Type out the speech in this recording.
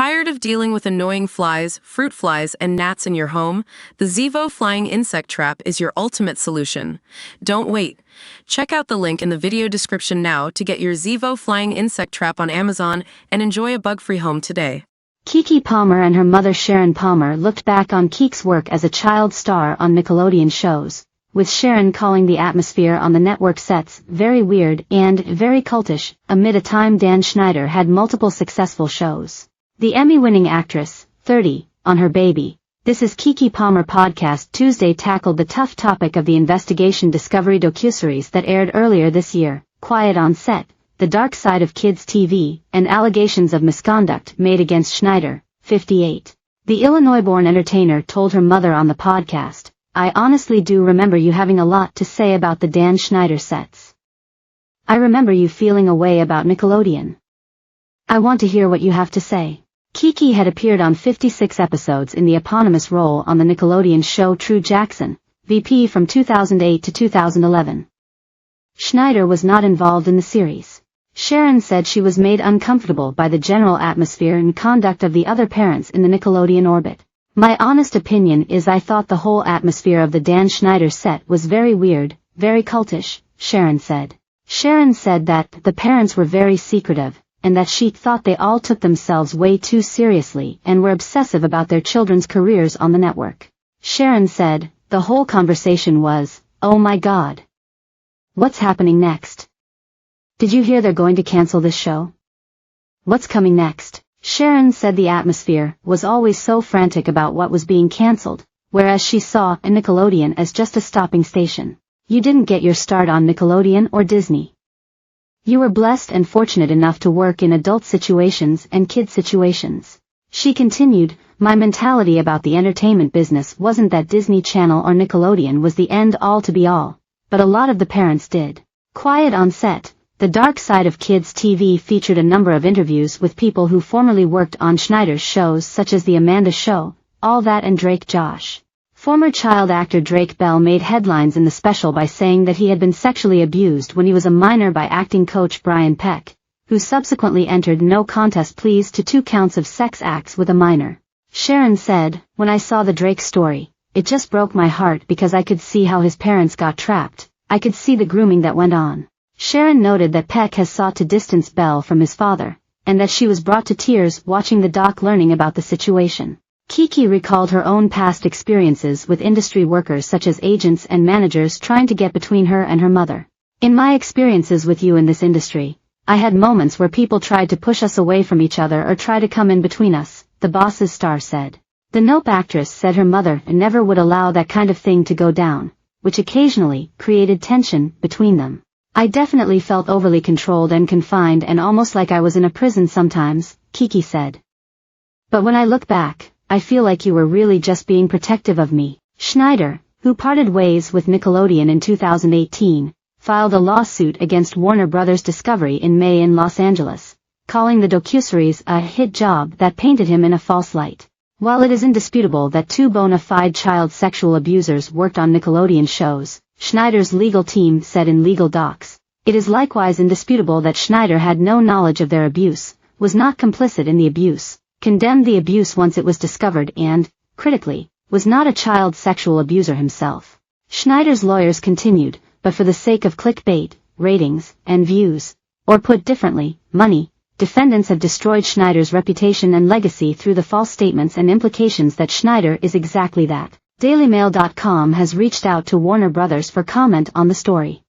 Tired of dealing with annoying flies, fruit flies, and gnats in your home? The Zevo Flying Insect Trap is your ultimate solution. Don't wait. Check out the link in the video description now to get your Zevo Flying Insect Trap on Amazon and enjoy a bug-free home today. Keke Palmer and her mother Sharon Palmer looked back on Keke's work as a child star on Nickelodeon shows, with Sharon calling the atmosphere on the network sets very weird and very cultish, amid a time Dan Schneider had multiple successful shows. The Emmy-winning actress, 30, on her baby. This is Keke Palmer podcast Tuesday tackled the tough topic of the investigation Discovery docuseries that aired earlier this year, Quiet on Set, The Dark Side of Kids TV, and allegations of misconduct made against Schneider, 58. The Illinois-born entertainer told her mother on the podcast, "I honestly do remember you having a lot to say about the Dan Schneider sets. I remember you feeling a way about Nickelodeon. I want to hear what you have to say." Keke had appeared on 56 episodes in the eponymous role on the Nickelodeon show True Jackson, VP from 2008 to 2011. Schneider was not involved in the series. Sharon said she was made uncomfortable by the general atmosphere and conduct of the other parents in the Nickelodeon orbit. "My honest opinion is I thought the whole atmosphere of the Dan Schneider set was very weird, very cultish," Sharon said. Sharon said that the parents were very secretive, and that she thought they all took themselves way too seriously and were obsessive about their children's careers on the network. Sharon said, "The whole conversation was, oh my God. What's happening next? Did you hear they're going to cancel this show? What's coming next?" Sharon said the atmosphere was always so frantic about what was being canceled, whereas she saw a Nickelodeon as just a stopping station. "You didn't get your start on Nickelodeon or Disney. You were blessed and fortunate enough to work in adult situations and kid situations." She continued, "My mentality about the entertainment business wasn't that Disney Channel or Nickelodeon was the end all to be all, but a lot of the parents did." Quiet on Set, The Dark Side of Kids TV featured a number of interviews with people who formerly worked on Schneider's shows such as The Amanda Show, All That and Drake Josh. Former child actor Drake Bell made headlines in the special by saying that he had been sexually abused when he was a minor by acting coach Brian Peck, who subsequently entered no contest pleas to 2 counts of sex acts with a minor. Sharon said, "When I saw the Drake story, it just broke my heart because I could see how his parents got trapped. I could see the grooming that went on." Sharon noted that Peck has sought to distance Bell from his father, and that she was brought to tears watching the doc learning about the situation. Keke recalled her own past experiences with industry workers such as agents and managers trying to get between her and her mother. "In my experiences with you in this industry, I had moments where people tried to push us away from each other or try to come in between us," the Boss's star said. The Nope actress said her mother never would allow that kind of thing to go down, which occasionally created tension between them. "I definitely felt overly controlled and confined and almost like I was in a prison sometimes," Keke said. "But when I look back, I feel like you were really just being protective of me." Schneider, who parted ways with Nickelodeon in 2018, filed a lawsuit against Warner Bros. Discovery in May in Los Angeles, calling the docuseries a hit job that painted him in a false light. While it is indisputable that 2 bona fide child sexual abusers worked on Nickelodeon shows, Schneider's legal team said in legal docs, it is likewise indisputable that Schneider had no knowledge of their abuse, was not complicit in the abuse, condemned the abuse once it was discovered and, critically, was not a child sexual abuser himself. Schneider's lawyers continued, but for the sake of clickbait, ratings, and views, or put differently, money, defendants have destroyed Schneider's reputation and legacy through the false statements and implications that Schneider is exactly that. DailyMail.com has reached out to Warner Bros. For comment on the story.